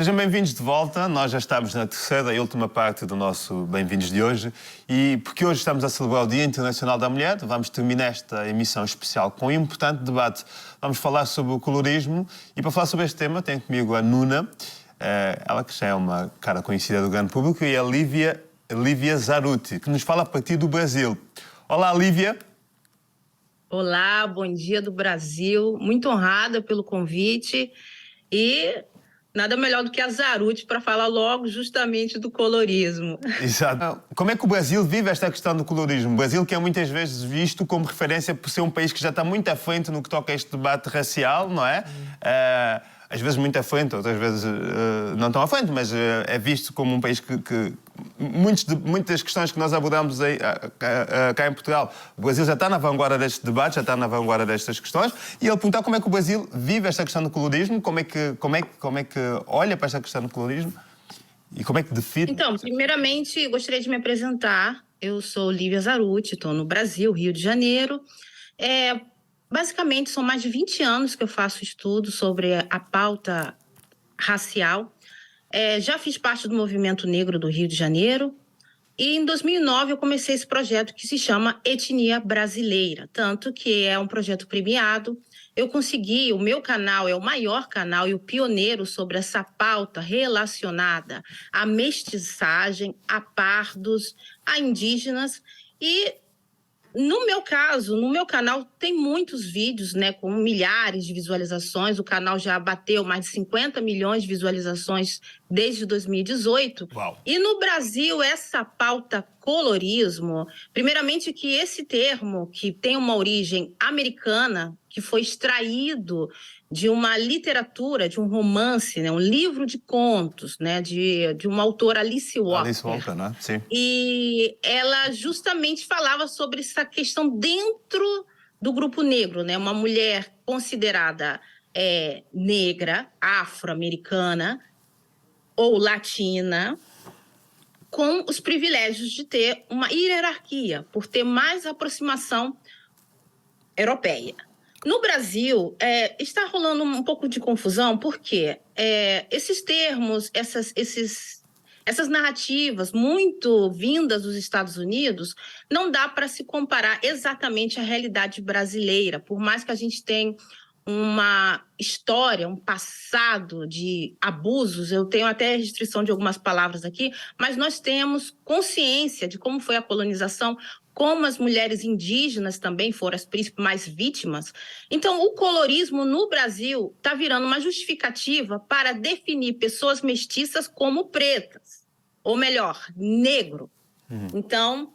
Sejam bem-vindos de volta. Nós já estamos na terceira e última parte do nosso Bem-vindos de hoje e porque hoje estamos a celebrar o Dia Internacional da Mulher, vamos terminar esta emissão especial com um importante debate. Vamos falar sobre o colorismo e para falar sobre este tema tenho comigo a Nuna, ela que já é uma cara conhecida do grande público, e a Lívia Zaruti, que nos fala a partir do Brasil. Olá, Lívia. Olá, bom dia do Brasil. Muito honrada pelo convite e nada melhor do que a Zaruti para falar logo justamente do colorismo. Exato. Como é que o Brasil vive esta questão do colorismo? O Brasil que é muitas vezes visto como referência por ser um país que já está muito à frente no que toca a este debate racial, não é? Às vezes muito à frente, outras vezes não tão à frente, mas é visto como um país que muitas questões que nós abordamos aí, cá em Portugal, o Brasil já está na vanguarda deste debate, já está na vanguarda destas questões, e ele perguntar como é que o Brasil vive esta questão do colorismo, como é que olha para esta questão do colorismo e como é que define... Então, primeiramente, gostaria de me apresentar. Eu sou Lívia Zaruti, estou no Brasil, Rio de Janeiro. Basicamente, são mais de 20 anos que eu faço estudos sobre a pauta racial. Já fiz parte do movimento negro do Rio de Janeiro. E em 2009 eu comecei esse projeto que se chama Etnia Brasileira, tanto que é um projeto premiado. Eu consegui, o meu canal é o maior canal e o pioneiro sobre essa pauta relacionada à mestiçagem, a pardos, a indígenas. E no meu caso, no meu canal tem muitos vídeos, né, com milhares de visualizações. O canal já bateu mais de 50 milhões de visualizações desde 2018. Uau. E no Brasil, essa pauta colorismo, primeiramente que esse termo, que tem uma origem americana, que foi extraído de uma literatura, de um romance, né, um livro de contos, né, de uma autora, Alice Walker. Alice Walker, né? Sim. E ela justamente falava sobre essa questão dentro do grupo negro, né? Uma mulher considerada negra, afro-americana ou latina, com os privilégios de ter uma hierarquia, por ter mais aproximação europeia. No Brasil, está rolando um pouco de confusão, porque esses termos, essas narrativas muito vindas dos Estados Unidos, não dá para se comparar exatamente à realidade brasileira, por mais que a gente tenha uma história, um passado de abusos. Eu tenho até restrição de algumas palavras aqui, mas nós temos consciência de como foi a colonização, como as mulheres indígenas também foram as principais vítimas. Então, o colorismo no Brasil está virando uma justificativa para definir pessoas mestiças como pretas, ou melhor, negro. Então,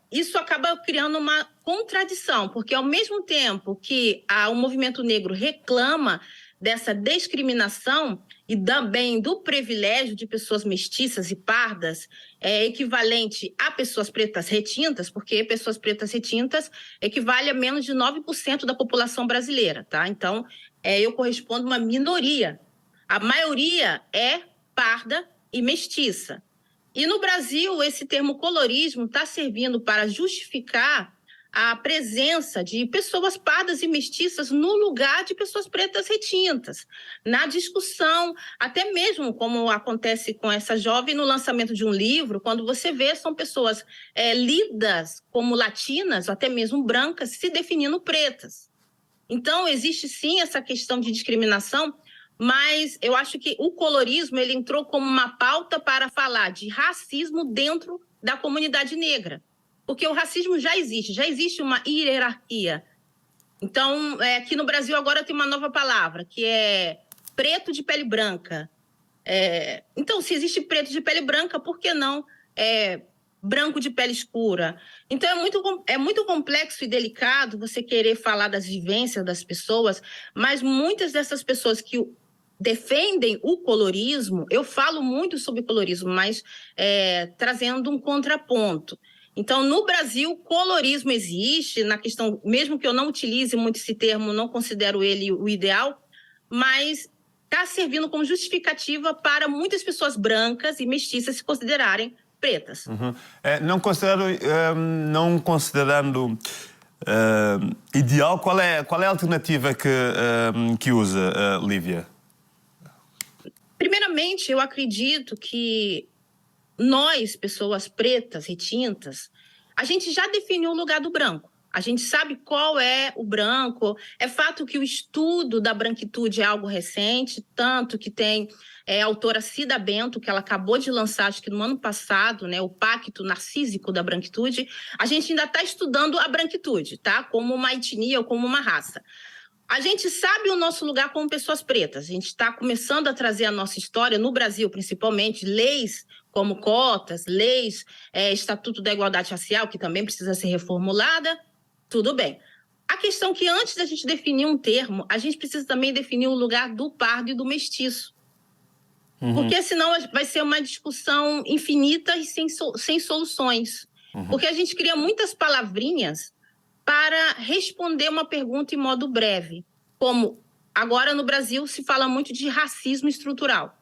isso acaba criando uma contradição, porque ao mesmo tempo que o movimento negro reclama dessa discriminação e também do privilégio de pessoas mestiças e pardas, equivalente a pessoas pretas retintas, porque pessoas pretas retintas equivale a menos de 9% da população brasileira, tá? Então, eu correspondo a uma minoria. A maioria é parda e mestiça. E no Brasil, esse termo colorismo está servindo para justificar a presença de pessoas pardas e mestiças no lugar de pessoas pretas retintas. Na discussão, até mesmo como acontece com essa jovem no lançamento de um livro, quando você vê, são pessoas lidas como latinas, ou até mesmo brancas, se definindo pretas. Então, existe sim essa questão de discriminação, mas eu acho que o colorismo ele entrou como uma pauta para falar de racismo dentro da comunidade negra. Porque o racismo já existe uma hierarquia. Então, aqui no Brasil agora tem uma nova palavra, que é preto de pele branca. Então, se existe preto de pele branca, por que não branco de pele escura? Então, é muito complexo e delicado você querer falar das vivências das pessoas, mas muitas dessas pessoas que defendem o colorismo, eu falo muito sobre colorismo, mas trazendo um contraponto. Então, no Brasil, colorismo existe, na questão, mesmo que eu não utilize muito esse termo, não considero ele o ideal, mas está servindo como justificativa para muitas pessoas brancas e mestiças se considerarem pretas. Não considerando ideal, qual é a alternativa que usa, Lívia? Primeiramente, eu acredito que nós, pessoas pretas, retintas, a gente já definiu o lugar do branco. A gente sabe qual é o branco. É fato que o estudo da branquitude é algo recente, tanto que tem a autora Cida Bento, que ela acabou de lançar, acho que no ano passado, né, o Pacto Narcísico da Branquitude. A gente ainda está estudando a branquitude, tá? Como uma etnia ou como uma raça. A gente sabe o nosso lugar como pessoas pretas. A gente está começando a trazer a nossa história, no Brasil principalmente, leis como cotas, leis, Estatuto da Igualdade Racial, que também precisa ser reformulada. Tudo bem. A questão é que antes da gente definir um termo, a gente precisa também definir o lugar do pardo e do mestiço. Porque senão vai ser uma discussão infinita e sem soluções. Porque a gente cria muitas palavrinhas para responder uma pergunta em modo breve. Como agora no Brasil se fala muito de racismo estrutural.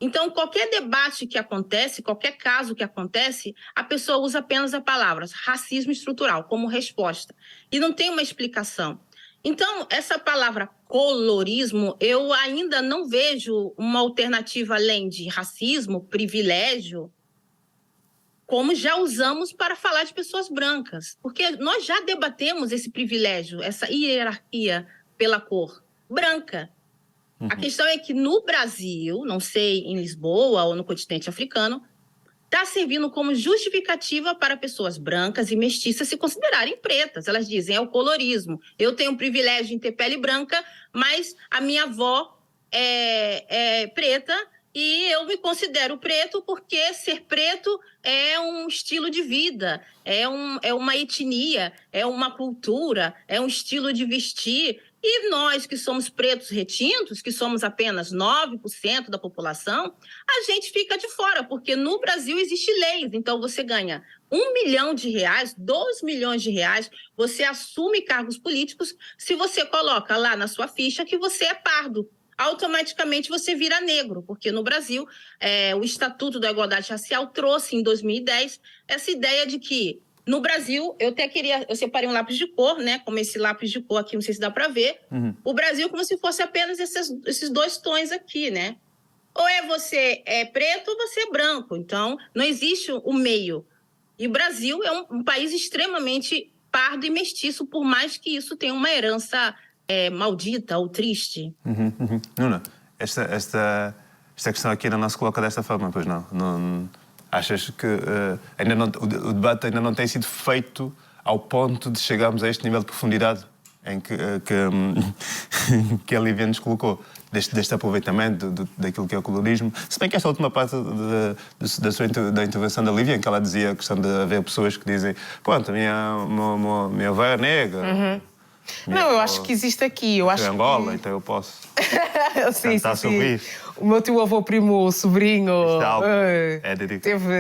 Então, qualquer debate que acontece, qualquer caso que acontece, a pessoa usa apenas a palavra racismo estrutural como resposta. E não tem uma explicação. Então, essa palavra colorismo, eu ainda não vejo uma alternativa além de racismo, privilégio, como já usamos para falar de pessoas brancas. Porque nós já debatemos esse privilégio, essa hierarquia pela cor branca. A questão é que no Brasil, não sei, em Lisboa ou no continente africano, está servindo como justificativa para pessoas brancas e mestiças se considerarem pretas. Elas dizem, é o colorismo. Eu tenho o privilégio em ter pele branca, mas a minha avó é preta e eu me considero preto porque ser preto é um estilo de vida, é uma etnia, é uma cultura, é um estilo de vestir. E nós que somos pretos retintos, que somos apenas 9% da população, a gente fica de fora, porque no Brasil existe leis. Então você ganha R$1 milhão, R$2 milhões, você assume cargos políticos, se você coloca lá na sua ficha que você é pardo. Automaticamente você vira negro, porque no Brasil o Estatuto da Igualdade Racial trouxe em 2010 essa ideia de que no Brasil, eu separei um lápis de cor, né? Como esse lápis de cor aqui, não sei se dá para ver. O Brasil como se fosse apenas esses dois tons aqui, né? Ou você é preto ou você é branco. Então, não existe o meio. E o Brasil é um país extremamente pardo e mestiço, por mais que isso tenha uma herança maldita ou triste. Nuna, esta questão aqui não se coloca desta forma, pois não? Achas que o debate ainda não tem sido feito ao ponto de chegarmos a este nível de profundidade em que a Lívia nos colocou, deste aproveitamento daquilo que é o colorismo? Se bem que esta última parte da intervenção da Lívia, em que ela dizia a questão de haver pessoas que dizem pronto, a minha avó é negra. Não, eu acho que existe aqui. Eu acho Angola, que... então eu posso sim, cantar sobre isso. O meu tio avô primo sobrinho teve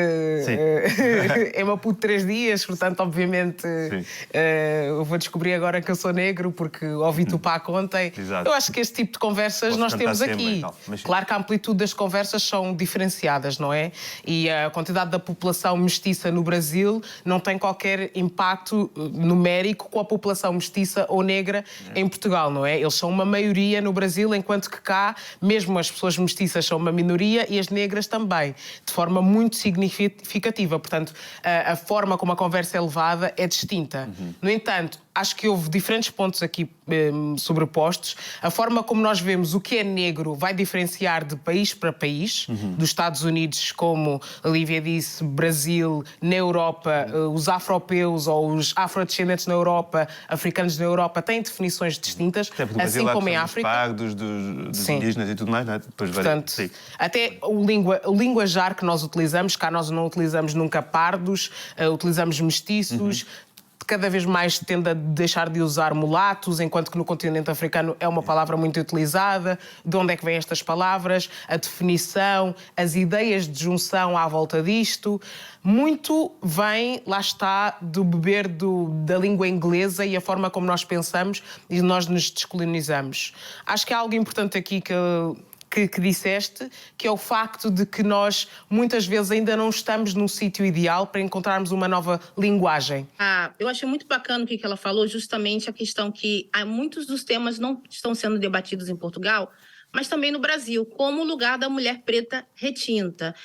em Maputo 3 dias, portanto, obviamente, eu vou descobrir agora que eu sou negro porque ouvi Tupac ontem. Eu acho que este tipo de conversas nós temos aqui. Claro que a amplitude das conversas são diferenciadas, não é? E a quantidade da população mestiça no Brasil não tem qualquer impacto numérico com a população mestiça ou negra em Portugal, não é? Eles são uma maioria no Brasil, enquanto que cá, mesmo as pessoas mestiças são uma minoria e as negras também, de forma muito significativa. Portanto, a forma como a conversa é levada é distinta. No entanto, acho que houve diferentes pontos aqui sobrepostos. A forma como nós vemos o que é negro vai diferenciar de país para país. Dos Estados Unidos, como a Lívia disse, Brasil, na Europa, os afropeus ou os afrodescendentes na Europa, africanos na Europa, têm definições distintas, assim como em África. Dos indígenas e tudo mais, não é? Portanto, até o linguajar que nós utilizamos, cá nós não utilizamos nunca pardos, utilizamos mestiços. Cada vez mais tende a deixar de usar mulatos, enquanto que no continente africano é uma palavra muito utilizada. De onde é que vêm estas palavras? A definição, as ideias de junção à volta disto. Muito vem, lá está, do beber da língua inglesa e a forma como nós pensamos e nós nos descolonizamos. Acho que há algo importante aqui que disseste, que é o facto de que nós, muitas vezes, ainda não estamos num sítio ideal para encontrarmos uma nova linguagem. Eu achei muito bacana o que ela falou, justamente a questão que muitos dos temas não estão sendo debatidos em Portugal, mas também no Brasil, como o lugar da mulher preta retinta.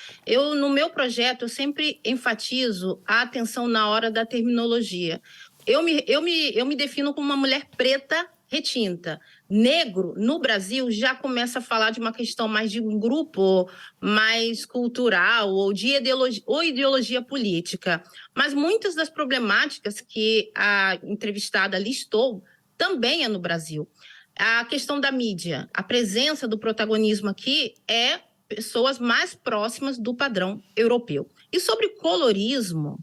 No meu projeto, eu sempre enfatizo a atenção na hora da terminologia. Eu me defino como uma mulher preta retinta. Negro, no Brasil, já começa a falar de uma questão mais de um grupo mais cultural ou de ideologia política. Mas muitas das problemáticas que a entrevistada listou também é no Brasil. A questão da mídia, a presença do protagonismo aqui é pessoas mais próximas do padrão europeu. E sobre colorismo,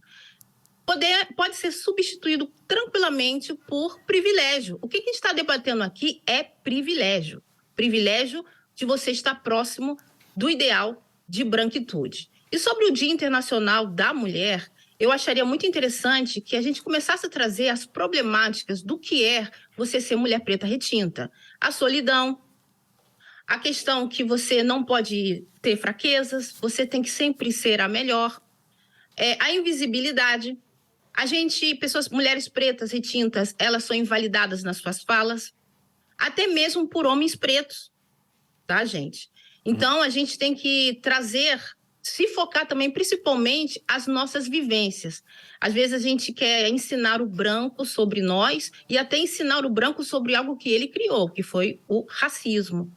pode ser substituído tranquilamente por privilégio. O que a gente está debatendo aqui é privilégio. Privilégio de você estar próximo do ideal de branquitude. E sobre o Dia Internacional da Mulher, eu acharia muito interessante que a gente começasse a trazer as problemáticas do que é você ser mulher preta retinta. A solidão, a questão que você não pode ter fraquezas, você tem que sempre ser a melhor, a invisibilidade. Mulheres pretas retintas, elas são invalidadas nas suas falas, até mesmo por homens pretos, tá, gente? Então, a gente tem que se focar também, principalmente, as nossas vivências. Às vezes, a gente quer ensinar o branco sobre nós e até ensinar o branco sobre algo que ele criou, que foi o racismo.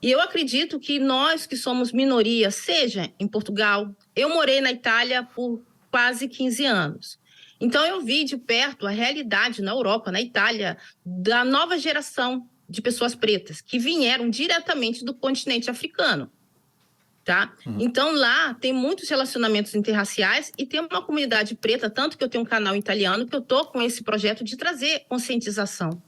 E eu acredito que nós, que somos minoria, seja em Portugal, eu morei na Itália por quase 15 anos. Então, eu vi de perto a realidade na Europa, na Itália, da nova geração de pessoas pretas que vieram diretamente do continente africano, tá? Então, lá tem muitos relacionamentos interraciais e tem uma comunidade preta, tanto que eu tenho um canal italiano que eu tô com esse projeto de trazer conscientização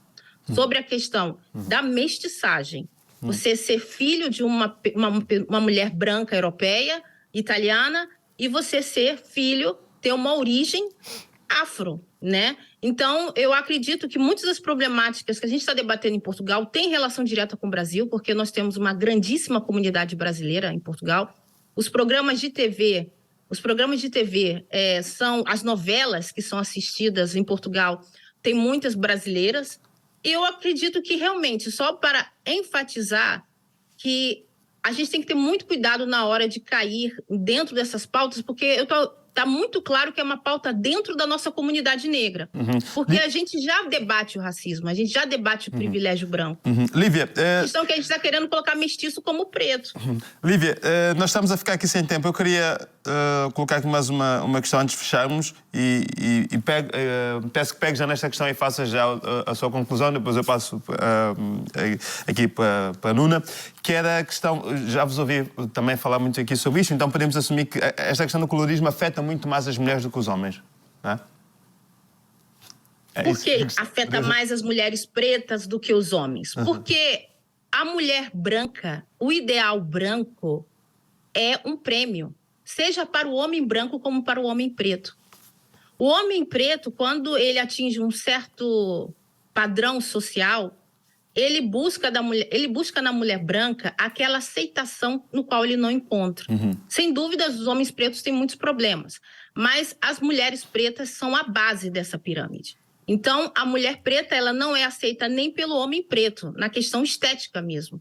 sobre a questão da mestiçagem. Você ser filho de uma mulher branca europeia, italiana, e você ser filho, ter uma origem afro, né? Então, eu acredito que muitas das problemáticas que a gente está debatendo em Portugal têm relação direta com o Brasil, porque nós temos uma grandíssima comunidade brasileira em Portugal. Os programas de TV são as novelas que são assistidas em Portugal, tem muitas brasileiras. E eu acredito que realmente, só para enfatizar que a gente tem que ter muito cuidado na hora de cair dentro dessas pautas, porque está muito claro que é uma pauta dentro da nossa comunidade negra. Porque a gente já debate o racismo, a gente já debate o privilégio branco. Lívia... A questão que a gente está querendo colocar mestiço como preto. Lívia, nós estamos a ficar aqui sem tempo. Eu queria colocar aqui mais uma questão antes de fecharmos e peço que pegue já nesta questão e faça já a sua conclusão, depois eu passo aqui para a Nuna, que era a questão, já vos ouvi também falar muito aqui sobre isto, então podemos assumir que esta questão do colorismo afeta muito mais as mulheres do que os homens, não é? Por que afeta mais as mulheres pretas do que os homens? Porque a mulher branca, o ideal branco é um prêmio, seja para o homem branco como para o homem preto. O homem preto, quando ele atinge um certo padrão social, ele busca na mulher branca aquela aceitação no qual ele não encontra. Sem dúvida, os homens pretos têm muitos problemas, mas as mulheres pretas são a base dessa pirâmide. Então, a mulher preta, ela não é aceita nem pelo homem preto, na questão estética mesmo.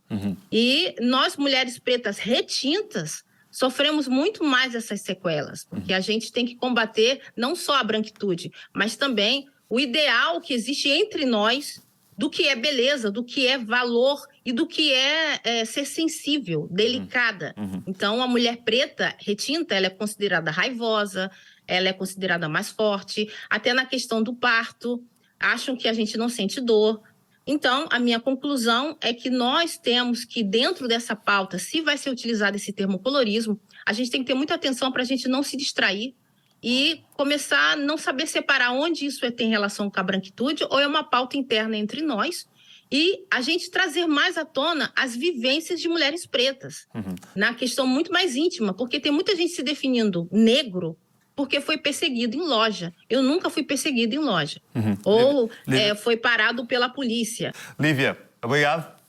E nós, mulheres pretas retintas, sofremos muito mais essas sequelas, porque a gente tem que combater não só a branquitude, mas também o ideal que existe entre nós do que é beleza, do que é valor e do que é ser sensível, delicada. Então, a mulher preta retinta, ela é considerada raivosa, ela é considerada mais forte, até na questão do parto, acham que a gente não sente dor. Então, a minha conclusão é que nós temos que, dentro dessa pauta, se vai ser utilizado esse termo colorismo, a gente tem que ter muita atenção para a gente não se distrair e começar a não saber separar onde isso tem relação com a branquitude ou é uma pauta interna entre nós e a gente trazer mais à tona as vivências de mulheres pretas, na questão muito mais íntima, porque tem muita gente se definindo negro porque foi perseguido em loja. Eu nunca fui perseguido em loja. Ou foi parado pela polícia. Lívia, obrigado.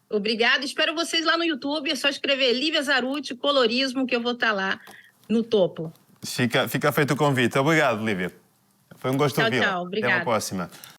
Obrigada. Espero vocês lá no YouTube. É só escrever Lívia Zarutti, colorismo, que eu vou estar lá no topo. Fica feito o convite. Obrigado, Lívia. Foi um gosto ouvi-la. Tchau, obrigada. Até uma próxima.